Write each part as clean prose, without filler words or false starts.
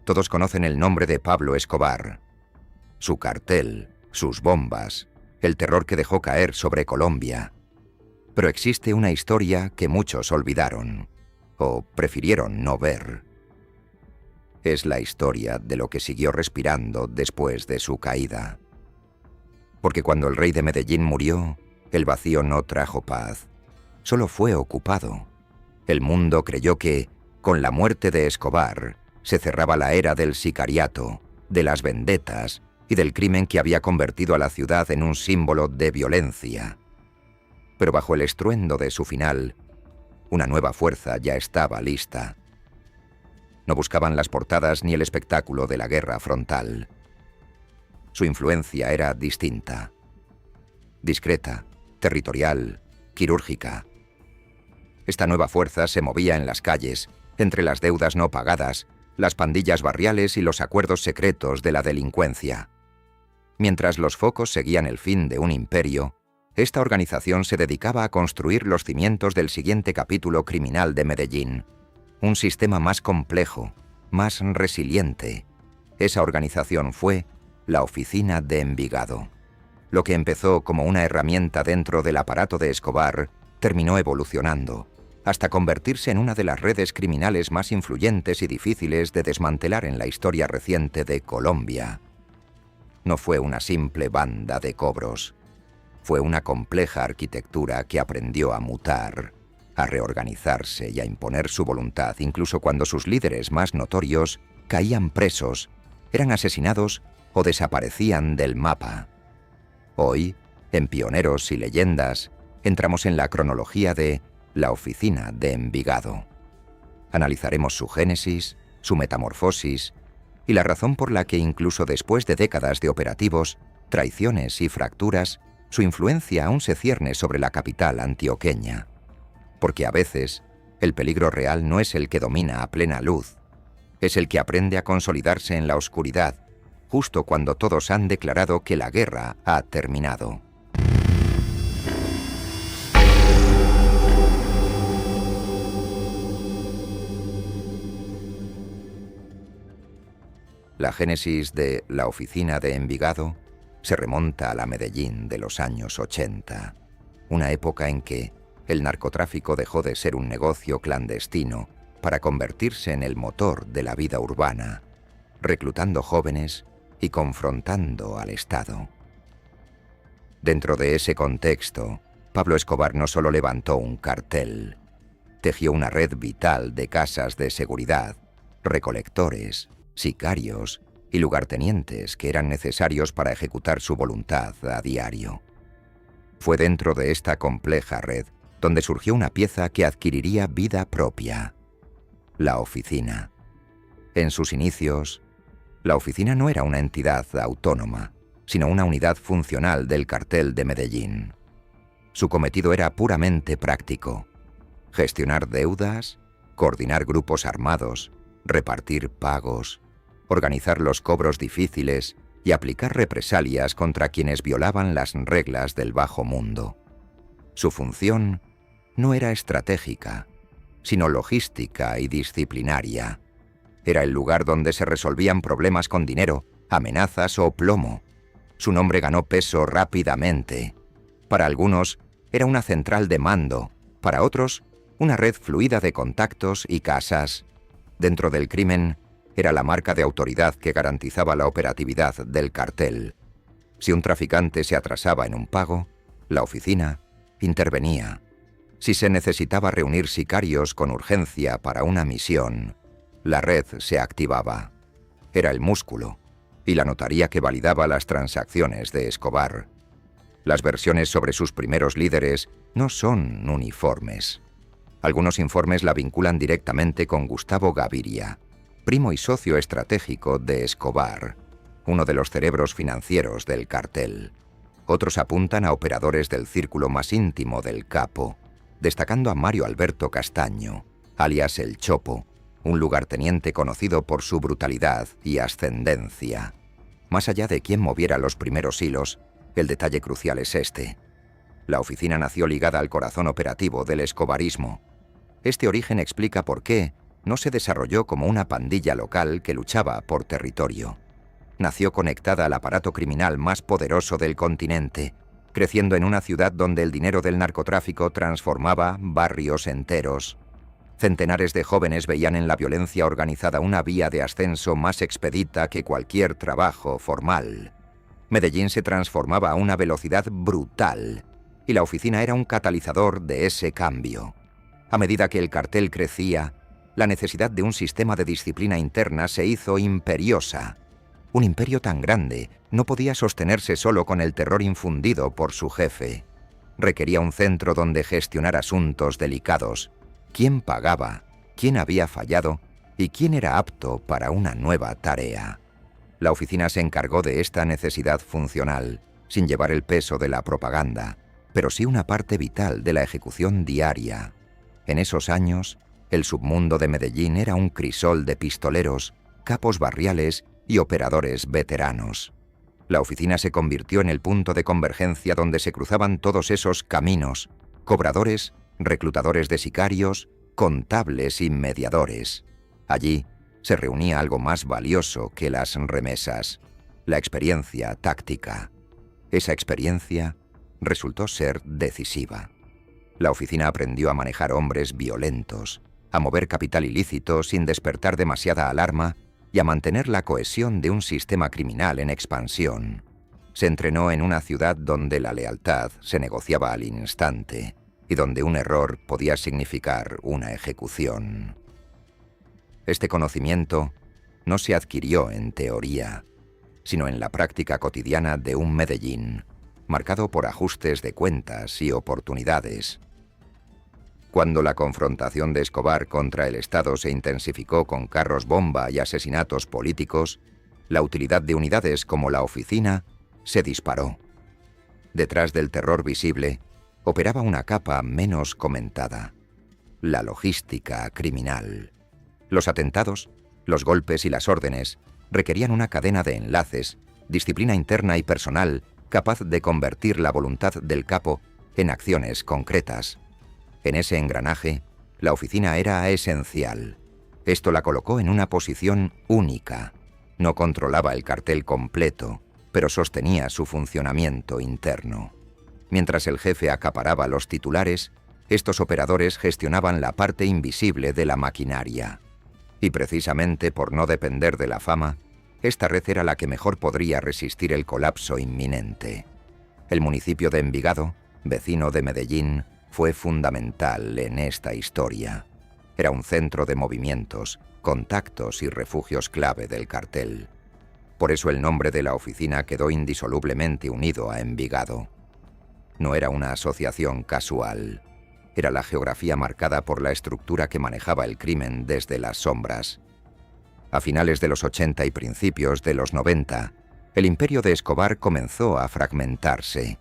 Todos conocen el nombre de Pablo Escobar, su cartel, sus bombas, el terror que dejó caer sobre Colombia. Pero existe una historia que muchos olvidaron, o prefirieron no ver. Es la historia de lo que siguió respirando después de su caída. Porque cuando el rey de Medellín murió, el vacío no trajo paz, solo fue ocupado. El mundo creyó que, con la muerte de Escobar, se cerraba la era del sicariato, de las vendetas y del crimen que había convertido a la ciudad en un símbolo de violencia. Pero bajo el estruendo de su final, una nueva fuerza ya estaba lista. No buscaban las portadas ni el espectáculo de la guerra frontal. Su influencia era distinta, discreta, territorial, quirúrgica. Esta nueva fuerza se movía en las calles, entre las deudas no pagadas, las pandillas barriales y los acuerdos secretos de la delincuencia. Mientras los focos seguían el fin de un imperio, esta organización se dedicaba a construir los cimientos del siguiente capítulo criminal de Medellín, un sistema más complejo, más resiliente. Esa organización fue la Oficina de Envigado. Lo que empezó como una herramienta dentro del aparato de Escobar terminó evolucionando, hasta convertirse en una de las redes criminales más influyentes y difíciles de desmantelar en la historia reciente de Colombia. No fue una simple banda de cobros. Fue una compleja arquitectura que aprendió a mutar, a reorganizarse y a imponer su voluntad, incluso cuando sus líderes más notorios caían presos, eran asesinados o desaparecían del mapa. Hoy, en Pioneros y Leyendas, entramos en la cronología de la Oficina de Envigado. Analizaremos su génesis, su metamorfosis y la razón por la que incluso después de décadas de operativos, traiciones y fracturas, su influencia aún se cierne sobre la capital antioqueña. Porque a veces, el peligro real no es el que domina a plena luz, es el que aprende a consolidarse en la oscuridad, justo cuando todos han declarado que la guerra ha terminado. La génesis de la Oficina de Envigado se remonta a la Medellín de los años 80, una época en que el narcotráfico dejó de ser un negocio clandestino para convertirse en el motor de la vida urbana, reclutando jóvenes y confrontando al Estado. Dentro de ese contexto, Pablo Escobar no solo levantó un cartel, tejió una red vital de casas de seguridad, recolectores, sicarios y lugartenientes que eran necesarios para ejecutar su voluntad a diario. Fue dentro de esta compleja red donde surgió una pieza que adquiriría vida propia: la oficina. En sus inicios, la oficina no era una entidad autónoma, sino una unidad funcional del cartel de Medellín. Su cometido era puramente práctico: gestionar deudas, coordinar grupos armados, repartir pagos, organizar los cobros difíciles y aplicar represalias contra quienes violaban las reglas del bajo mundo. Su función no era estratégica, sino logística y disciplinaria. Era el lugar donde se resolvían problemas con dinero, amenazas o plomo. Su nombre ganó peso rápidamente. Para algunos, era una central de mando, para otros, una red fluida de contactos y casas. Dentro del crimen, era la marca de autoridad que garantizaba la operatividad del cartel. Si un traficante se atrasaba en un pago, la oficina intervenía. Si se necesitaba reunir sicarios con urgencia para una misión, la red se activaba. Era el músculo y la notaría que validaba las transacciones de Escobar. Las versiones sobre sus primeros líderes no son uniformes. Algunos informes la vinculan directamente con Gustavo Gaviria, primo y socio estratégico de Escobar, uno de los cerebros financieros del cartel. Otros apuntan a operadores del círculo más íntimo del capo, destacando a Mario Alberto Castaño, alias El Chopo, un lugarteniente conocido por su brutalidad y ascendencia. Más allá de quién moviera los primeros hilos, el detalle crucial es este: la oficina nació ligada al corazón operativo del escobarismo. Este origen explica por qué, no se desarrolló como una pandilla local que luchaba por territorio. Nació conectada al aparato criminal más poderoso del continente, creciendo en una ciudad donde el dinero del narcotráfico transformaba barrios enteros. Centenares de jóvenes veían en la violencia organizada una vía de ascenso más expedita que cualquier trabajo formal. Medellín se transformaba a una velocidad brutal, y la oficina era un catalizador de ese cambio. A medida que el cartel crecía, la necesidad de un sistema de disciplina interna se hizo imperiosa. Un imperio tan grande no podía sostenerse solo con el terror infundido por su jefe. Requería un centro donde gestionar asuntos delicados. ¿Quién pagaba? ¿Quién había fallado? ¿Y quién era apto para una nueva tarea? La oficina se encargó de esta necesidad funcional, sin llevar el peso de la propaganda, pero sí una parte vital de la ejecución diaria. En esos años, el submundo de Medellín era un crisol de pistoleros, capos barriales y operadores veteranos. La oficina se convirtió en el punto de convergencia donde se cruzaban todos esos caminos: cobradores, reclutadores de sicarios, contables y mediadores. Allí se reunía algo más valioso que las remesas: la experiencia táctica. Esa experiencia resultó ser decisiva. La oficina aprendió a manejar hombres violentos, a mover capital ilícito sin despertar demasiada alarma y a mantener la cohesión de un sistema criminal en expansión. Se entrenó en una ciudad donde la lealtad se negociaba al instante y donde un error podía significar una ejecución. Este conocimiento no se adquirió en teoría, sino en la práctica cotidiana de un Medellín, marcado por ajustes de cuentas y oportunidades. Cuando la confrontación de Escobar contra el Estado se intensificó con carros bomba y asesinatos políticos, la utilidad de unidades como la oficina se disparó. Detrás del terror visible operaba una capa menos comentada: la logística criminal. Los atentados, los golpes y las órdenes requerían una cadena de enlaces, disciplina interna y personal capaz de convertir la voluntad del capo en acciones concretas. En ese engranaje, la oficina era esencial. Esto la colocó en una posición única. No controlaba el cartel completo, pero sostenía su funcionamiento interno. Mientras el jefe acaparaba los titulares, estos operadores gestionaban la parte invisible de la maquinaria. Y precisamente por no depender de la fama, esta red era la que mejor podría resistir el colapso inminente. El municipio de Envigado, vecino de Medellín, fue fundamental en esta historia. Era un centro de movimientos, contactos y refugios clave del cartel. Por eso el nombre de la oficina quedó indisolublemente unido a Envigado. No era una asociación casual. Era la geografía marcada por la estructura que manejaba el crimen desde las sombras. A finales de los 80 y principios de los 90, el imperio de Escobar comenzó a fragmentarse.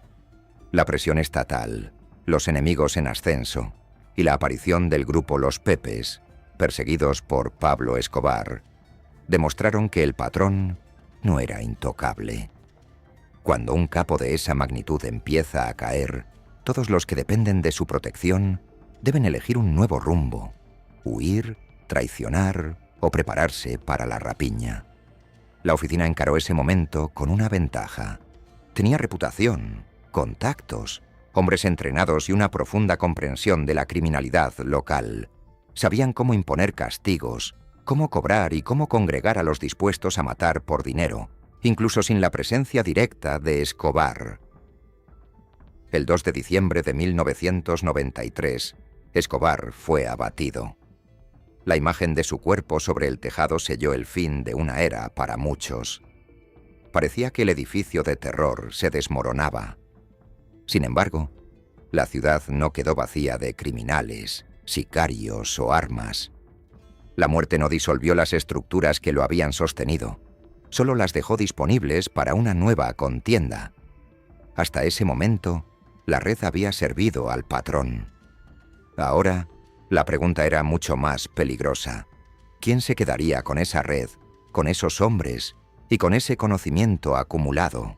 La presión estatal, los enemigos en ascenso y la aparición del grupo Los Pepes, perseguidos por Pablo Escobar, demostraron que el patrón no era intocable. Cuando un capo de esa magnitud empieza a caer, todos los que dependen de su protección deben elegir un nuevo rumbo: huir, traicionar o prepararse para la rapiña. La oficina encaró ese momento con una ventaja. Tenía reputación, contactos, hombres entrenados y una profunda comprensión de la criminalidad local. Sabían cómo imponer castigos, cómo cobrar y cómo congregar a los dispuestos a matar por dinero, incluso sin la presencia directa de Escobar. El 2 de diciembre de 1993, Escobar fue abatido. La imagen de su cuerpo sobre el tejado selló el fin de una era para muchos. Parecía que el edificio de terror se desmoronaba. Sin embargo, la ciudad no quedó vacía de criminales, sicarios o armas. La muerte no disolvió las estructuras que lo habían sostenido, solo las dejó disponibles para una nueva contienda. Hasta ese momento, la red había servido al patrón. Ahora, la pregunta era mucho más peligrosa. ¿Quién se quedaría con esa red, con esos hombres y con ese conocimiento acumulado?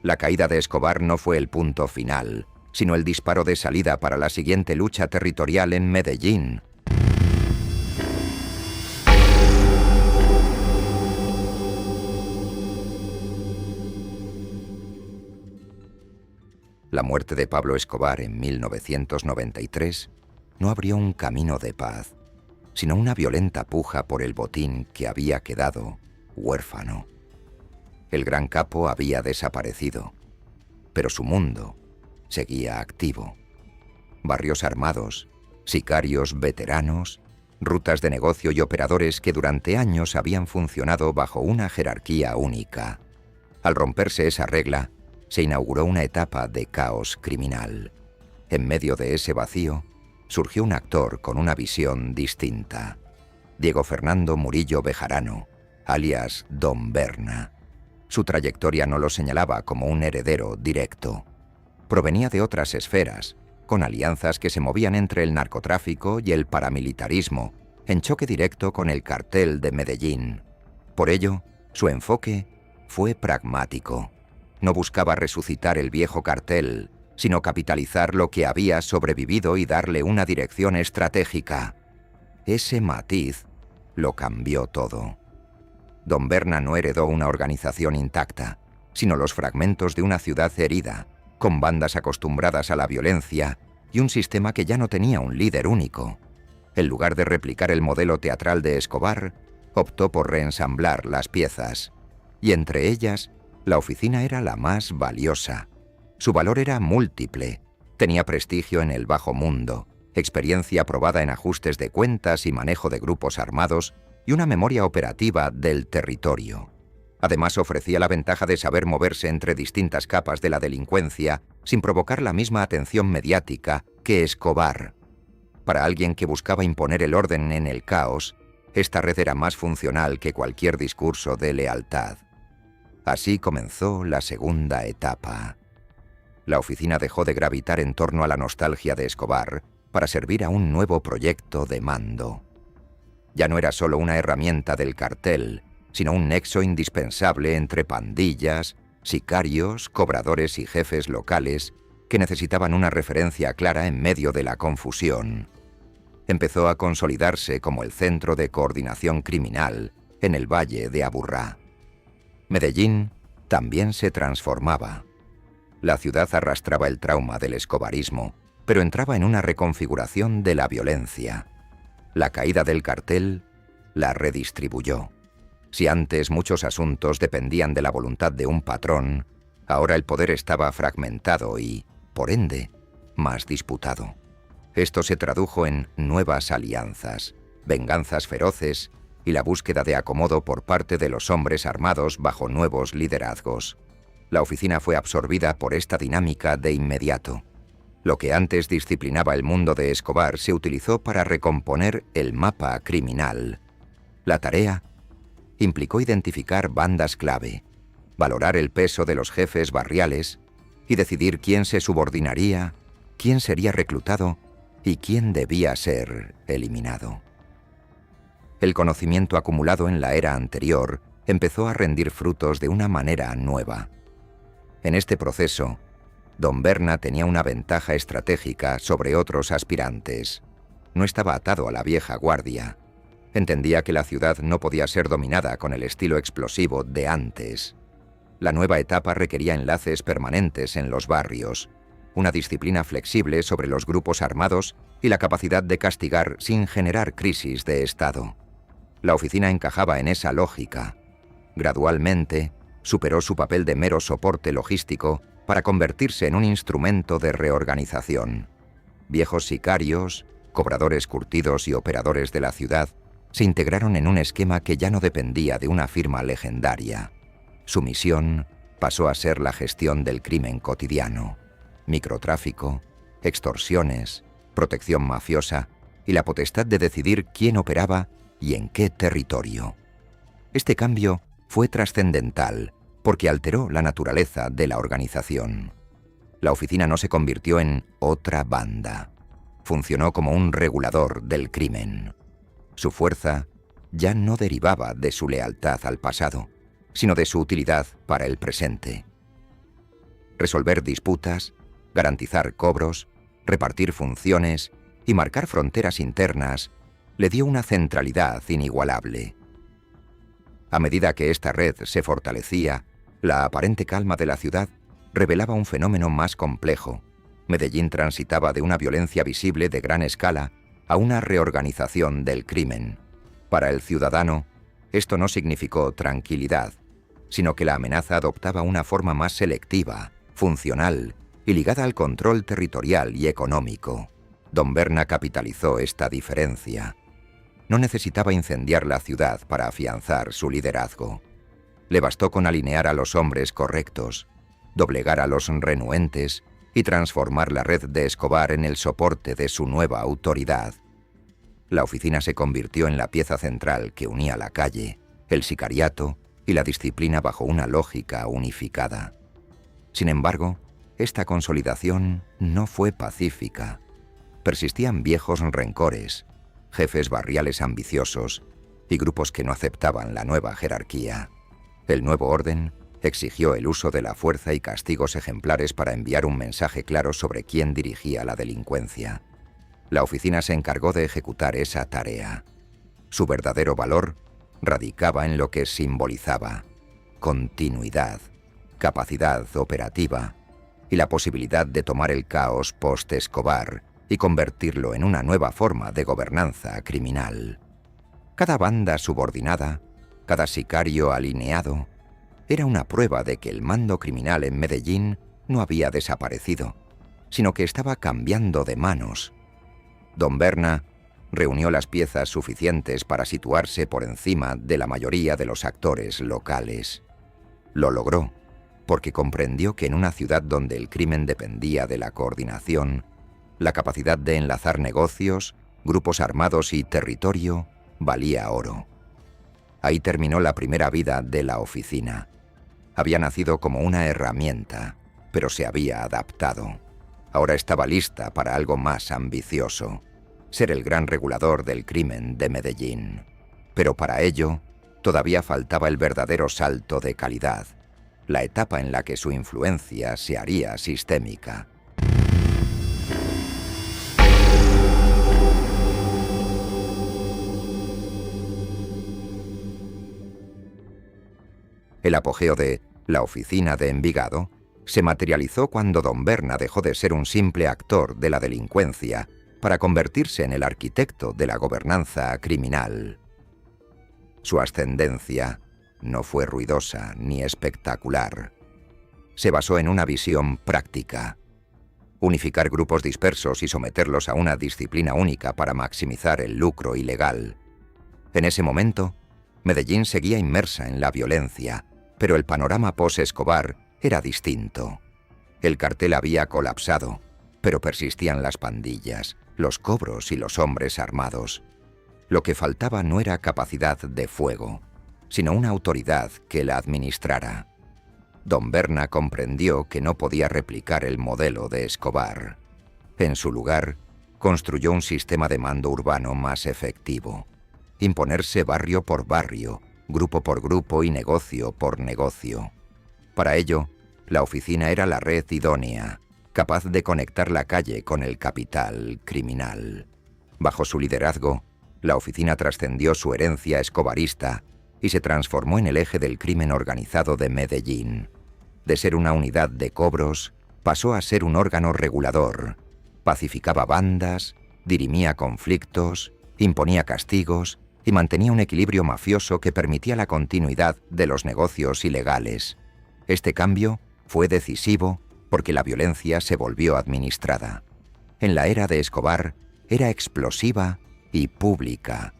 La caída de Escobar no fue el punto final, sino el disparo de salida para la siguiente lucha territorial en Medellín. La muerte de Pablo Escobar en 1993 no abrió un camino de paz, sino una violenta puja por el botín que había quedado huérfano. El gran capo había desaparecido, pero su mundo seguía activo. Barrios armados, sicarios veteranos, rutas de negocio y operadores que durante años habían funcionado bajo una jerarquía única. Al romperse esa regla, se inauguró una etapa de caos criminal. En medio de ese vacío, surgió un actor con una visión distinta. Diego Fernando Murillo Bejarano, alias Don Berna. Su trayectoria no lo señalaba como un heredero directo. Provenía de otras esferas, con alianzas que se movían entre el narcotráfico y el paramilitarismo, en choque directo con el cartel de Medellín. Por ello, su enfoque fue pragmático. No buscaba resucitar el viejo cartel, sino capitalizar lo que había sobrevivido y darle una dirección estratégica. Ese matiz lo cambió todo. Don Berna no heredó una organización intacta, sino los fragmentos de una ciudad herida, con bandas acostumbradas a la violencia y un sistema que ya no tenía un líder único. En lugar de replicar el modelo teatral de Escobar, optó por reensamblar las piezas, y entre ellas, la oficina era la más valiosa. Su valor era múltiple, tenía prestigio en el bajo mundo, experiencia probada en ajustes de cuentas y manejo de grupos armados y una memoria operativa del territorio. Además, ofrecía la ventaja de saber moverse entre distintas capas de la delincuencia sin provocar la misma atención mediática que Escobar. Para alguien que buscaba imponer el orden en el caos, esta red era más funcional que cualquier discurso de lealtad. Así comenzó la segunda etapa. La oficina dejó de gravitar en torno a la nostalgia de Escobar para servir a un nuevo proyecto de mando. Ya no era solo una herramienta del cartel, sino un nexo indispensable entre pandillas, sicarios, cobradores y jefes locales que necesitaban una referencia clara en medio de la confusión. Empezó a consolidarse como el centro de coordinación criminal en el valle de Aburrá. Medellín también se transformaba. La ciudad arrastraba el trauma del escobarismo, pero entraba en una reconfiguración de la violencia. La caída del cartel la redistribuyó. Si antes muchos asuntos dependían de la voluntad de un patrón, ahora el poder estaba fragmentado y, por ende, más disputado. Esto se tradujo en nuevas alianzas, venganzas feroces y la búsqueda de acomodo por parte de los hombres armados bajo nuevos liderazgos. La oficina fue absorbida por esta dinámica de inmediato. Lo que antes disciplinaba el mundo de Escobar se utilizó para recomponer el mapa criminal. La tarea implicó identificar bandas clave, valorar el peso de los jefes barriales y decidir quién se subordinaría, quién sería reclutado y quién debía ser eliminado. El conocimiento acumulado en la era anterior empezó a rendir frutos de una manera nueva. En este proceso, Don Berna tenía una ventaja estratégica sobre otros aspirantes. No estaba atado a la vieja guardia. Entendía que la ciudad no podía ser dominada con el estilo explosivo de antes. La nueva etapa requería enlaces permanentes en los barrios, una disciplina flexible sobre los grupos armados y la capacidad de castigar sin generar crisis de Estado. La oficina encajaba en esa lógica. Gradualmente, superó su papel de mero soporte logístico para convertirse en un instrumento de reorganización. Viejos sicarios, cobradores curtidos y operadores de la ciudad se integraron en un esquema que ya no dependía de una firma legendaria. Su misión pasó a ser la gestión del crimen cotidiano, microtráfico, extorsiones, protección mafiosa y la potestad de decidir quién operaba y en qué territorio. Este cambio fue trascendental porque alteró la naturaleza de la organización. La oficina no se convirtió en otra banda. Funcionó como un regulador del crimen. Su fuerza ya no derivaba de su lealtad al pasado, sino de su utilidad para el presente. Resolver disputas, garantizar cobros, repartir funciones y marcar fronteras internas le dio una centralidad inigualable. A medida que esta red se fortalecía, la aparente calma de la ciudad revelaba un fenómeno más complejo. Medellín transitaba de una violencia visible de gran escala a una reorganización del crimen. Para el ciudadano, esto no significó tranquilidad, sino que la amenaza adoptaba una forma más selectiva, funcional y ligada al control territorial y económico. Don Berna capitalizó esta diferencia. No necesitaba incendiar la ciudad para afianzar su liderazgo. Le bastó con alinear a los hombres correctos, doblegar a los renuentes y transformar la red de Escobar en el soporte de su nueva autoridad. La oficina se convirtió en la pieza central que unía la calle, el sicariato y la disciplina bajo una lógica unificada. Sin embargo, esta consolidación no fue pacífica. Persistían viejos rencores, jefes barriales ambiciosos y grupos que no aceptaban la nueva jerarquía. El nuevo orden exigió el uso de la fuerza y castigos ejemplares para enviar un mensaje claro sobre quién dirigía la delincuencia. La oficina se encargó de ejecutar esa tarea. Su verdadero valor radicaba en lo que simbolizaba: continuidad, capacidad operativa y la posibilidad de tomar el caos post-Escobar y convertirlo en una nueva forma de gobernanza criminal. Cada banda subordinada, cada sicario alineado, era una prueba de que el mando criminal en Medellín no había desaparecido, sino que estaba cambiando de manos. Don Berna reunió las piezas suficientes para situarse por encima de la mayoría de los actores locales. Lo logró, porque comprendió que en una ciudad donde el crimen dependía de la coordinación, la capacidad de enlazar negocios, grupos armados y territorio valía oro. Ahí terminó la primera vida de la oficina. Había nacido como una herramienta, pero se había adaptado. Ahora estaba lista para algo más ambicioso: ser el gran regulador del crimen de Medellín. Pero para ello, todavía faltaba el verdadero salto de calidad, la etapa en la que su influencia se haría sistémica. El apogeo de la oficina de Envigado se materializó cuando Don Berna dejó de ser un simple actor de la delincuencia para convertirse en el arquitecto de la gobernanza criminal. Su ascendencia no fue ruidosa ni espectacular. Se basó en una visión práctica: unificar grupos dispersos y someterlos a una disciplina única para maximizar el lucro ilegal. En ese momento, Medellín seguía inmersa en la violencia, pero el panorama post-Escobar era distinto. El cartel había colapsado, pero persistían las pandillas, los cobros y los hombres armados. Lo que faltaba no era capacidad de fuego, sino una autoridad que la administrara. Don Berna comprendió que no podía replicar el modelo de Escobar. En su lugar, construyó un sistema de mando urbano más efectivo: imponerse barrio por barrio, grupo por grupo y negocio por negocio. Para ello, la oficina era la red idónea, capaz de conectar la calle con el capital criminal. Bajo su liderazgo, la oficina trascendió su herencia escobarista y se transformó en el eje del crimen organizado de Medellín. De ser una unidad de cobros, pasó a ser un órgano regulador. Pacificaba bandas, dirimía conflictos, imponía castigos y mantenía un equilibrio mafioso que permitía la continuidad de los negocios ilegales. Este cambio fue decisivo porque la violencia se volvió administrada. En la era de Escobar era explosiva y pública.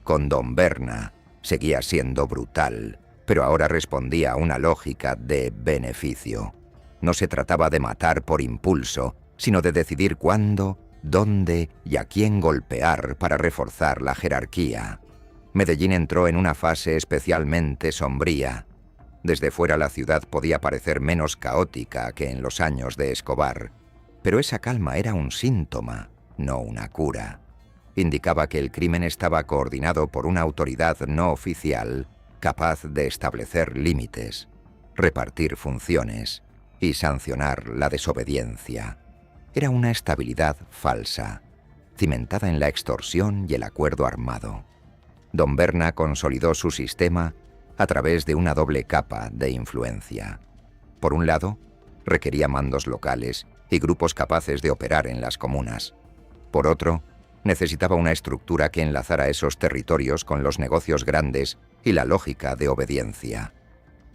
Con Don Berna seguía siendo brutal, pero ahora respondía a una lógica de beneficio. No se trataba de matar por impulso, sino de decidir cuándo, dónde y a quién golpear para reforzar la jerarquía. Medellín entró en una fase especialmente sombría. Desde fuera la ciudad podía parecer menos caótica que en los años de Escobar, pero esa calma era un síntoma, no una cura. Indicaba que el crimen estaba coordinado por una autoridad no oficial capaz de establecer límites, repartir funciones y sancionar la desobediencia. Era una estabilidad falsa, cimentada en la extorsión y el acuerdo armado. Don Berna consolidó su sistema a través de una doble capa de influencia. Por un lado, Requería mandos locales y grupos capaces de operar en las comunas. Por otro, necesitaba una estructura que enlazara esos territorios con los negocios grandes y la lógica de obediencia.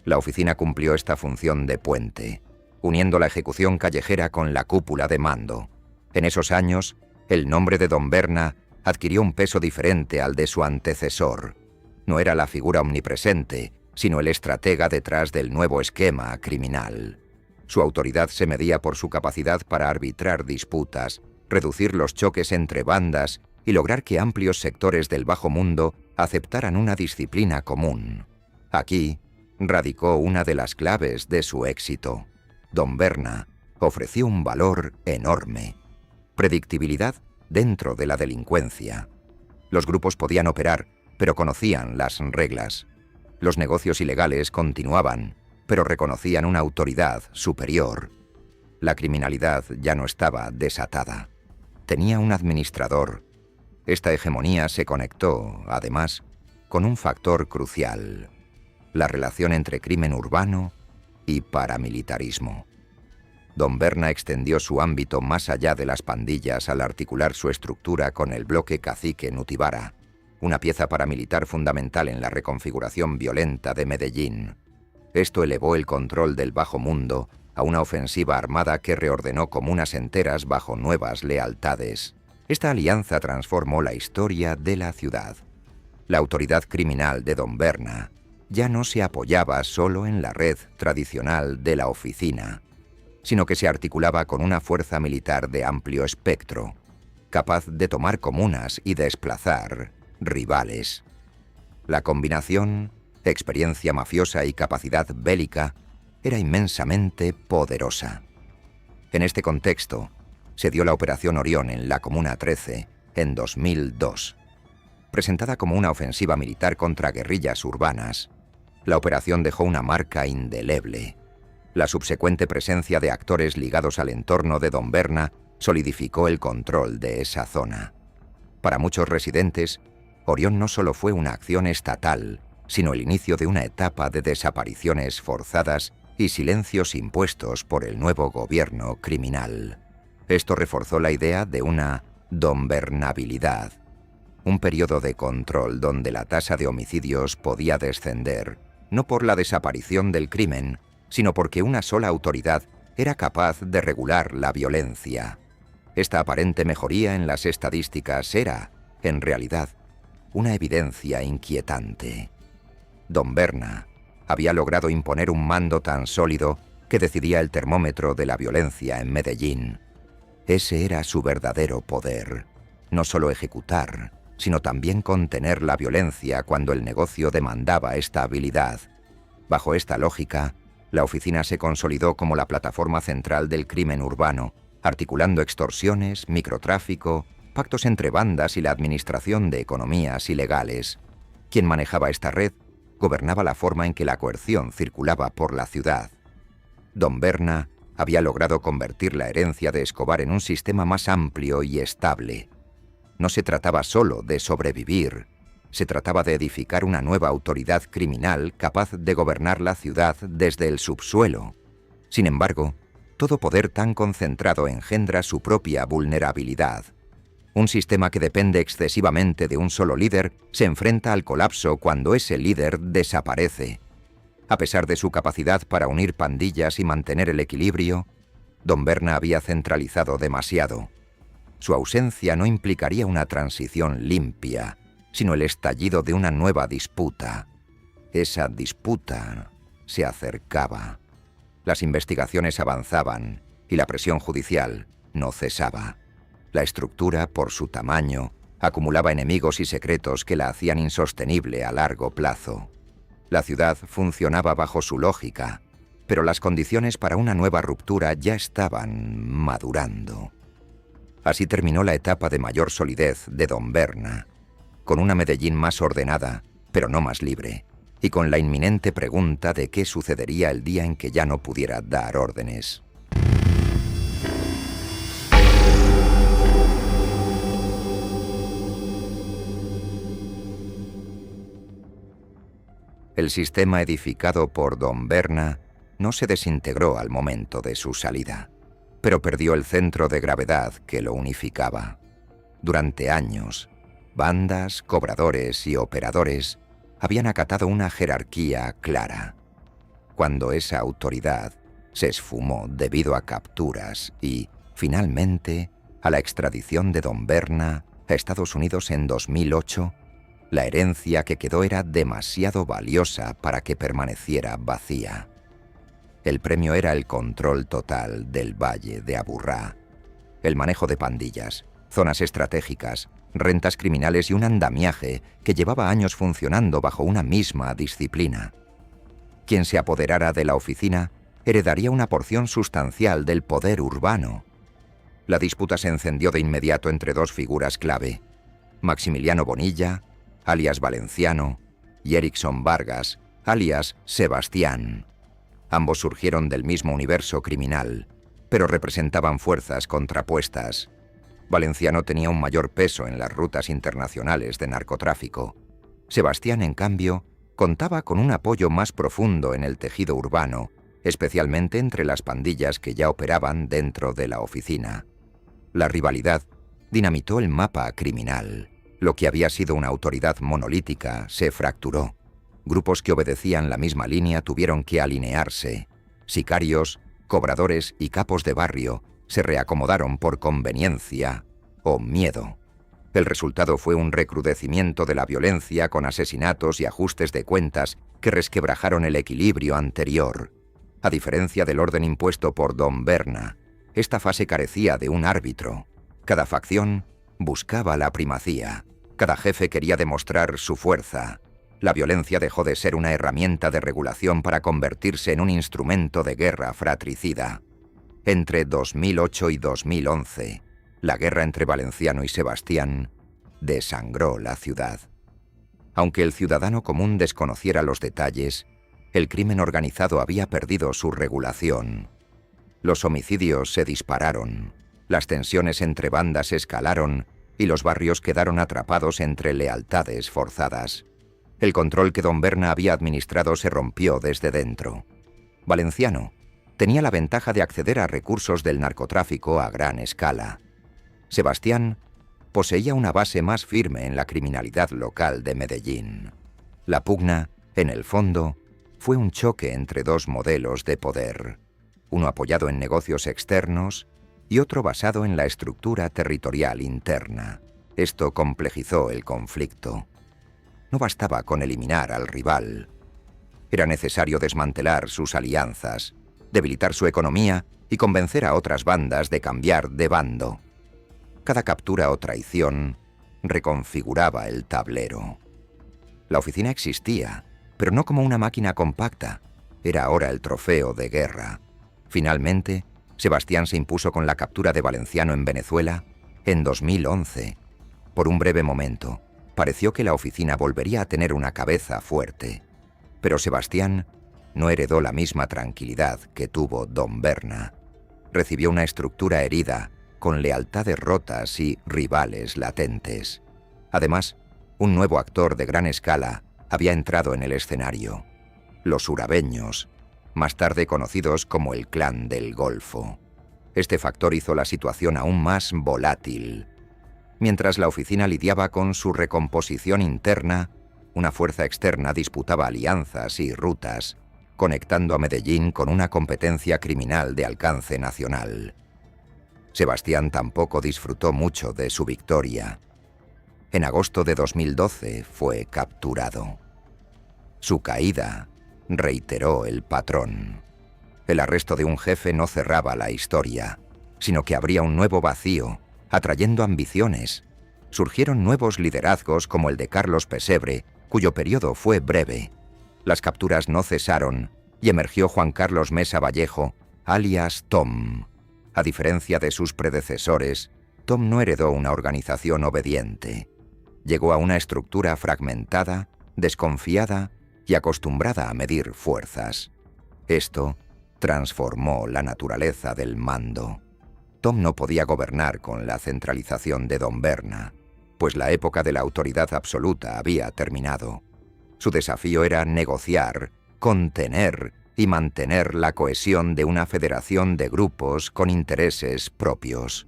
La oficina cumplió esta función de puente, uniendo la ejecución callejera con la cúpula de mando. En esos años, el nombre de Don Berna adquirió un peso diferente al de su antecesor. No era la figura omnipresente, sino el estratega detrás del nuevo esquema criminal. Su autoridad se medía por su capacidad para arbitrar disputas, reducir los choques entre bandas y lograr que amplios sectores del bajo mundo aceptaran una disciplina común. Aquí radicó una de las claves de su éxito. Don Berna ofreció un valor enorme: predictibilidad dentro de la delincuencia. Los grupos podían operar, pero conocían las reglas. Los negocios ilegales continuaban, pero reconocían una autoridad superior. La criminalidad ya no estaba desatada. Tenía un administrador. Esta hegemonía se conectó, además, con un factor crucial: la relación entre crimen urbano y paramilitarismo. Don Berna extendió su ámbito más allá de las pandillas al articular su estructura con el bloque cacique Nutibara, una pieza paramilitar fundamental en la reconfiguración violenta de Medellín. Esto elevó el control del bajo mundo a una ofensiva armada que reordenó comunas enteras bajo nuevas lealtades. Esta alianza transformó la historia de la ciudad. La autoridad criminal de Don Berna ya no se apoyaba solo en la red tradicional de la oficina, sino que se articulaba con una fuerza militar de amplio espectro, capaz de tomar comunas y desplazar rivales. La combinación, experiencia mafiosa y capacidad bélica, era inmensamente poderosa. En este contexto, se dio la Operación Orión en la Comuna 13 en 2002. Presentada como una ofensiva militar contra guerrillas urbanas, la operación dejó una marca indeleble. La subsecuente presencia de actores ligados al entorno de Don Berna solidificó el control de esa zona. Para muchos residentes, Orión no solo fue una acción estatal, sino el inicio de una etapa de desapariciones forzadas y silencios impuestos por el nuevo gobierno criminal. Esto reforzó la idea de una donbernabilidad, un periodo de control donde la tasa de homicidios podía descender, no por la desaparición del crimen, sino porque una sola autoridad era capaz de regular la violencia. Esta aparente mejoría en las estadísticas era, en realidad, una evidencia inquietante. Don Berna había logrado imponer un mando tan sólido que decidía el termómetro de la violencia en Medellín. Ese era su verdadero poder: no solo ejecutar, sino también contener la violencia cuando el negocio demandaba esta habilidad. Bajo esta lógica, la oficina se consolidó como la plataforma central del crimen urbano, articulando extorsiones, microtráfico, pactos entre bandas y la administración de economías ilegales. Quien manejaba esta red gobernaba la forma en que la coerción circulaba por la ciudad. Don Berna había logrado convertir la herencia de Escobar en un sistema más amplio y estable. No se trataba solo de sobrevivir, se trataba de edificar una nueva autoridad criminal capaz de gobernar la ciudad desde el subsuelo. Sin embargo, todo poder tan concentrado engendra su propia vulnerabilidad. Un sistema que depende excesivamente de un solo líder se enfrenta al colapso cuando ese líder desaparece. A pesar de su capacidad para unir pandillas y mantener el equilibrio, Don Berna había centralizado demasiado. Su ausencia no implicaría una transición limpia, sino el estallido de una nueva disputa. Esa disputa se acercaba. Las investigaciones avanzaban y la presión judicial no cesaba. La estructura, por su tamaño, acumulaba enemigos y secretos que la hacían insostenible a largo plazo. La ciudad funcionaba bajo su lógica, pero las condiciones para una nueva ruptura ya estaban madurando. Así terminó la etapa de mayor solidez de Don Berna, con una Medellín más ordenada, pero no más libre, y con la inminente pregunta de qué sucedería el día en que ya no pudiera dar órdenes. El sistema edificado por Don Berna no se desintegró al momento de su salida, pero perdió el centro de gravedad que lo unificaba. Durante años, bandas, cobradores y operadores habían acatado una jerarquía clara. Cuando esa autoridad se esfumó debido a capturas y, finalmente, a la extradición de Don Berna a Estados Unidos en 2008, la herencia que quedó era demasiado valiosa para que permaneciera vacía. El premio era el control total del Valle de Aburrá, el manejo de pandillas, zonas estratégicas, rentas criminales y un andamiaje que llevaba años funcionando bajo una misma disciplina. Quien se apoderara de la oficina heredaría una porción sustancial del poder urbano. La disputa se encendió de inmediato entre dos figuras clave: Maximiliano Bonilla, alias Valenciano, y Erickson Vargas, alias Sebastián. Ambos surgieron del mismo universo criminal, pero representaban fuerzas contrapuestas. Valenciano tenía un mayor peso en las rutas internacionales de narcotráfico. Sebastián, en cambio, contaba con un apoyo más profundo en el tejido urbano, especialmente entre las pandillas que ya operaban dentro de la oficina. La rivalidad dinamitó el mapa criminal. Lo que había sido una autoridad monolítica se fracturó. Grupos que obedecían la misma línea tuvieron que alinearse. Sicarios, cobradores y capos de barrio se reacomodaron por conveniencia o miedo. El resultado fue un recrudecimiento de la violencia con asesinatos y ajustes de cuentas que resquebrajaron el equilibrio anterior. A diferencia del orden impuesto por Don Berna, esta fase carecía de un árbitro. Cada facción buscaba la primacía. Cada jefe quería demostrar su fuerza. La violencia dejó de ser una herramienta de regulación para convertirse en un instrumento de guerra fratricida. Entre 2008 y 2011, la guerra entre Valenciano y Sebastián desangró la ciudad. Aunque el ciudadano común desconociera los detalles, el crimen organizado había perdido su regulación. Los homicidios se dispararon, las tensiones entre bandas escalaron y los barrios quedaron atrapados entre lealtades forzadas. El control que Don Berna había administrado se rompió desde dentro. Valenciano tenía la ventaja de acceder a recursos del narcotráfico a gran escala. Sebastián poseía una base más firme en la criminalidad local de Medellín. La pugna, en el fondo, fue un choque entre dos modelos de poder, uno apoyado en negocios externos y otro basado en la estructura territorial interna. Esto complejizó el conflicto. No bastaba con eliminar al rival. Era necesario desmantelar sus alianzas, debilitar su economía y convencer a otras bandas de cambiar de bando. Cada captura o traición reconfiguraba el tablero. La oficina existía, pero no como una máquina compacta. Era ahora el trofeo de guerra. Finalmente, Sebastián se impuso con la captura de Valenciano en Venezuela en 2011. Por un breve momento, pareció que la oficina volvería a tener una cabeza fuerte. Pero Sebastián no heredó la misma tranquilidad que tuvo Don Berna. Recibió una estructura herida, con lealtades rotas y rivales latentes. Además, un nuevo actor de gran escala había entrado en el escenario: los urabeños, más tarde conocidos como el Clan del Golfo. Este factor hizo la situación aún más volátil. Mientras la oficina lidiaba con su recomposición interna, una fuerza externa disputaba alianzas y rutas, conectando a Medellín con una competencia criminal de alcance nacional. Sebastián tampoco disfrutó mucho de su victoria. En agosto de 2012 fue capturado. Su caída reiteró el patrón. El arresto de un jefe no cerraba la historia, sino que abría un nuevo vacío, atrayendo ambiciones. Surgieron nuevos liderazgos como el de Carlos Pesebre, cuyo periodo fue breve. Las capturas no cesaron y emergió Juan Carlos Mesa Vallejo, alias Tom. A diferencia de sus predecesores, Tom no heredó una organización obediente. Llegó a una estructura fragmentada, desconfiada y acostumbrada a medir fuerzas. Esto transformó la naturaleza del mando. Tom no podía gobernar con la centralización de Don Berna, pues la época de la autoridad absoluta había terminado. Su desafío era negociar, contener y mantener la cohesión de una federación de grupos con intereses propios.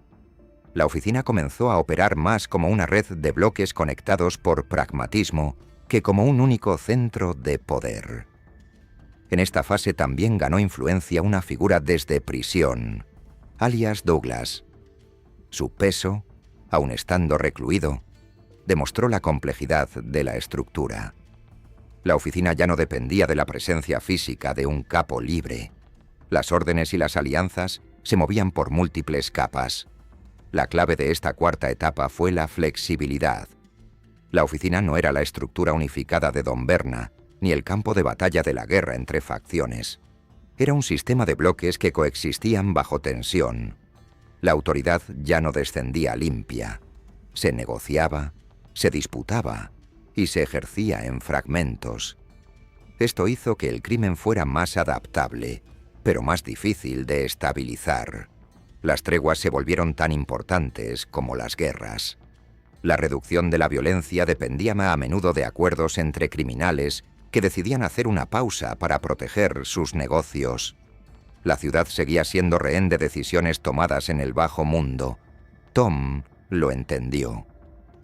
La oficina comenzó a operar más como una red de bloques conectados por pragmatismo que como un único centro de poder. En esta fase también ganó influencia una figura desde prisión, alias Douglas. Su peso, aun estando recluido, demostró la complejidad de la estructura. La oficina ya no dependía de la presencia física de un capo libre. Las órdenes y las alianzas se movían por múltiples capas. La clave de esta cuarta etapa fue la flexibilidad. La oficina no era la estructura unificada de Don Berna, ni el campo de batalla de la guerra entre facciones. Era un sistema de bloques que coexistían bajo tensión. La autoridad ya no descendía limpia. Se negociaba, se disputaba y se ejercía en fragmentos. Esto hizo que el crimen fuera más adaptable, pero más difícil de estabilizar. Las treguas se volvieron tan importantes como las guerras. La reducción de la violencia dependía a menudo de acuerdos entre criminales que decidían hacer una pausa para proteger sus negocios. La ciudad seguía siendo rehén de decisiones tomadas en el bajo mundo. Tom lo entendió.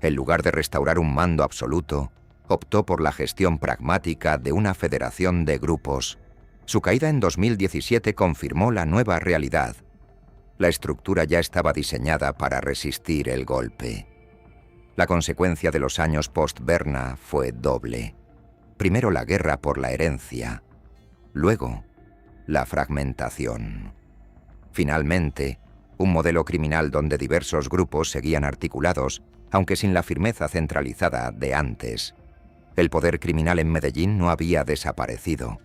En lugar de restaurar un mando absoluto, optó por la gestión pragmática de una federación de grupos. Su caída en 2017 confirmó la nueva realidad. La estructura ya estaba diseñada para resistir el golpe. La consecuencia de los años post-Berna fue doble. Primero la guerra por la herencia, luego la fragmentación. Finalmente, un modelo criminal donde diversos grupos seguían articulados, aunque sin la firmeza centralizada de antes. El poder criminal en Medellín no había desaparecido,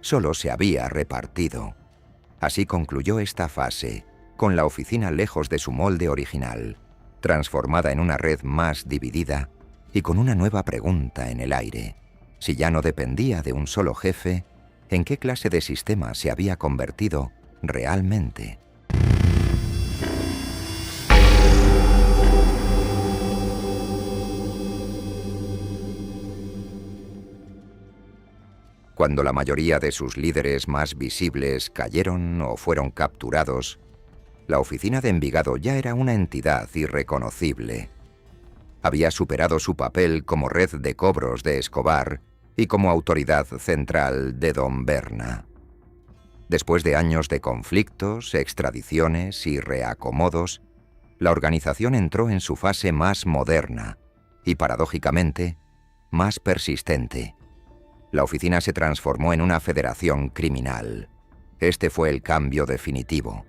solo se había repartido. Así concluyó esta fase, con la oficina lejos de su molde original, transformada en una red más dividida y con una nueva pregunta en el aire. Si ya no dependía de un solo jefe, ¿en qué clase de sistema se había convertido realmente? Cuando la mayoría de sus líderes más visibles cayeron o fueron capturados, la oficina de Envigado ya era una entidad irreconocible. Había superado su papel como red de cobros de Escobar y como autoridad central de Don Berna. Después de años de conflictos, extradiciones y reacomodos, la organización entró en su fase más moderna y, paradójicamente, más persistente. La oficina se transformó en una federación criminal. Este fue el cambio definitivo.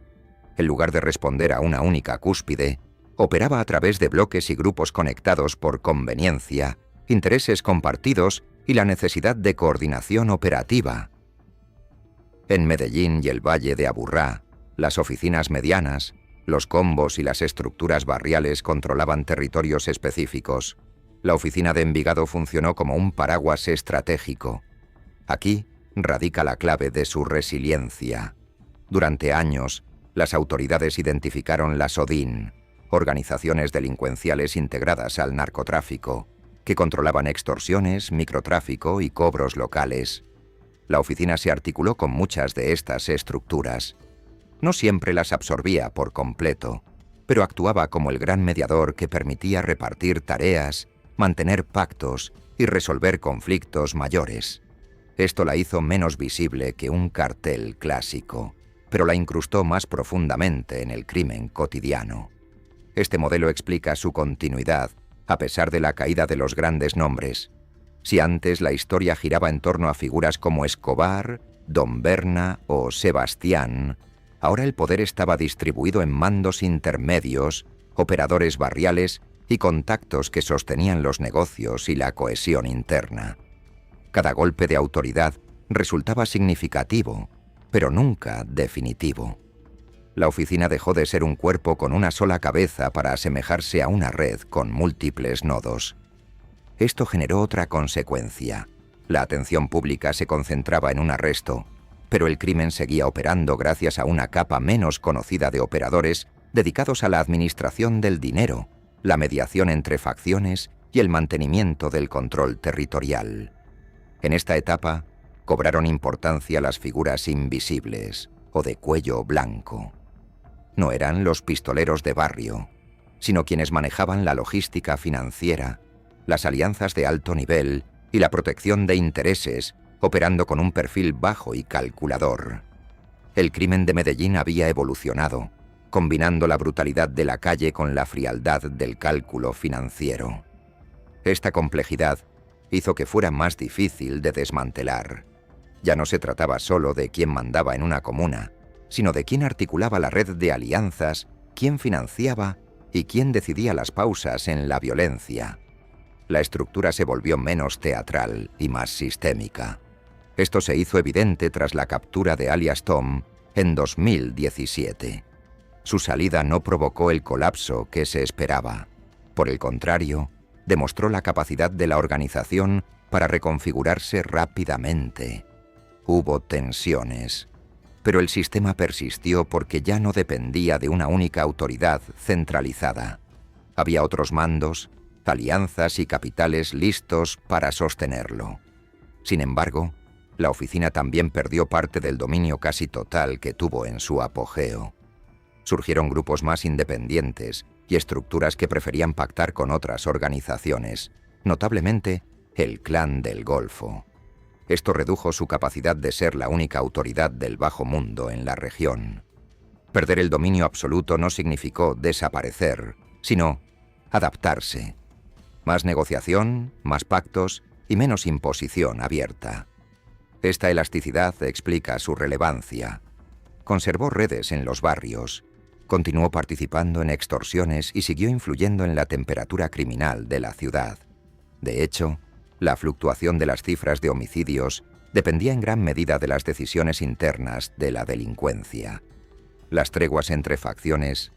En lugar de responder a una única cúspide, operaba a través de bloques y grupos conectados por conveniencia, intereses compartidos y la necesidad de coordinación operativa. En Medellín y el Valle de Aburrá, las oficinas medianas, los combos y las estructuras barriales controlaban territorios específicos. La oficina de Envigado funcionó como un paraguas estratégico. Aquí radica la clave de su resiliencia. Durante años, las autoridades identificaron las ODIN, organizaciones delincuenciales integradas al narcotráfico, que controlaban extorsiones, microtráfico y cobros locales. La oficina se articuló con muchas de estas estructuras. No siempre las absorbía por completo, pero actuaba como el gran mediador que permitía repartir tareas, mantener pactos y resolver conflictos mayores. Esto la hizo menos visible que un cartel clásico, pero la incrustó más profundamente en el crimen cotidiano. Este modelo explica su continuidad, a pesar de la caída de los grandes nombres. Si antes la historia giraba en torno a figuras como Escobar, Don Berna o Sebastián, ahora el poder estaba distribuido en mandos intermedios, operadores barriales y contactos que sostenían los negocios y la cohesión interna. Cada golpe de autoridad resultaba significativo, pero nunca definitivo. La oficina dejó de ser un cuerpo con una sola cabeza para asemejarse a una red con múltiples nodos. Esto generó otra consecuencia. La atención pública se concentraba en un arresto, pero el crimen seguía operando gracias a una capa menos conocida de operadores dedicados a la administración del dinero, la mediación entre facciones y el mantenimiento del control territorial. En esta etapa, Cobraron importancia las figuras invisibles o de cuello blanco. No eran los pistoleros de barrio, sino quienes manejaban la logística financiera, las alianzas de alto nivel y la protección de intereses, operando con un perfil bajo y calculador. El crimen de Medellín había evolucionado, combinando la brutalidad de la calle con la frialdad del cálculo financiero. Esta complejidad hizo que fuera más difícil de desmantelar. Ya no se trataba solo de quién mandaba en una comuna, sino de quién articulaba la red de alianzas, quién financiaba y quién decidía las pausas en la violencia. La estructura se volvió menos teatral y más sistémica. Esto se hizo evidente tras la captura de alias Tom en 2017. Su salida no provocó el colapso que se esperaba. Por el contrario, demostró la capacidad de la organización para reconfigurarse rápidamente. Hubo tensiones, pero el sistema persistió porque ya no dependía de una única autoridad centralizada. Había otros mandos, alianzas y capitales listos para sostenerlo. Sin embargo, la oficina también perdió parte del dominio casi total que tuvo en su apogeo. Surgieron grupos más independientes y estructuras que preferían pactar con otras organizaciones, notablemente el Clan del Golfo. Esto redujo su capacidad de ser la única autoridad del bajo mundo en la región. Perder el dominio absoluto no significó desaparecer, sino adaptarse. Más negociación, más pactos y menos imposición abierta. Esta elasticidad explica su relevancia. Conservó redes en los barrios, continuó participando en extorsiones y siguió influyendo en la temperatura criminal de la ciudad. De hecho, la fluctuación de las cifras de homicidios dependía en gran medida de las decisiones internas de la delincuencia. Las treguas entre facciones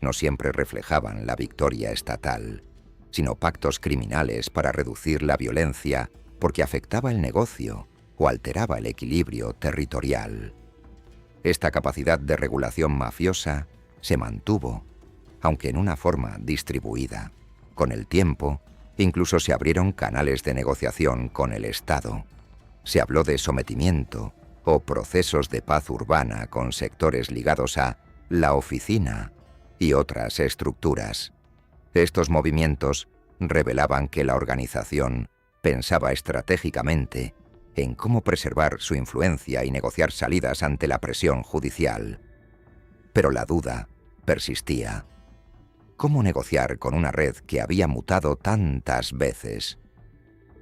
no siempre reflejaban la victoria estatal, sino pactos criminales para reducir la violencia porque afectaba el negocio o alteraba el equilibrio territorial. Esta capacidad de regulación mafiosa se mantuvo, aunque en una forma distribuida. Con el tiempo, incluso se abrieron canales de negociación con el Estado. Se habló de sometimiento o procesos de paz urbana con sectores ligados a la oficina y otras estructuras. Estos movimientos revelaban que la organización pensaba estratégicamente en cómo preservar su influencia y negociar salidas ante la presión judicial. Pero la duda persistía. ¿Cómo negociar con una red que había mutado tantas veces?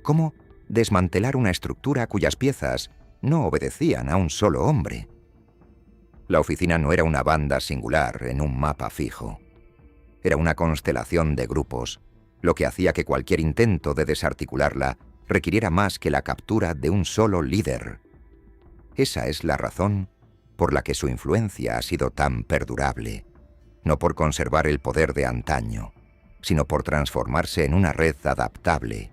¿Cómo desmantelar una estructura cuyas piezas no obedecían a un solo hombre? La oficina no era una banda singular en un mapa fijo. Era una constelación de grupos, lo que hacía que cualquier intento de desarticularla requiriera más que la captura de un solo líder. Esa es la razón por la que su influencia ha sido tan perdurable, no por conservar el poder de antaño, sino por transformarse en una red adaptable,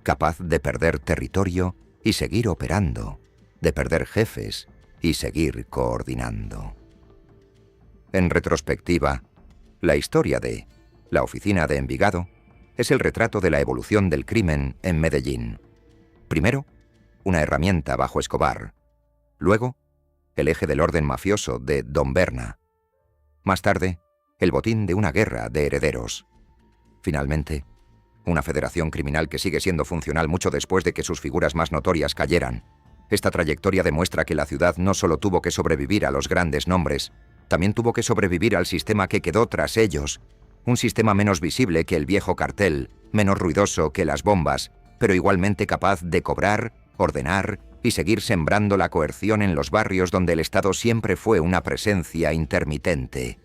capaz de perder territorio y seguir operando, de perder jefes y seguir coordinando. En retrospectiva, la historia de la oficina de Envigado es el retrato de la evolución del crimen en Medellín. Primero, una herramienta bajo Escobar. Luego, el eje del orden mafioso de Don Berna. Más tarde, el botín de una guerra de herederos. Finalmente, una federación criminal que sigue siendo funcional mucho después de que sus figuras más notorias cayeran. Esta trayectoria demuestra que la ciudad no solo tuvo que sobrevivir a los grandes nombres, también tuvo que sobrevivir al sistema que quedó tras ellos. Un sistema menos visible que el viejo cartel, menos ruidoso que las bombas, pero igualmente capaz de cobrar, ordenar y seguir sembrando la coerción en los barrios donde el Estado siempre fue una presencia intermitente.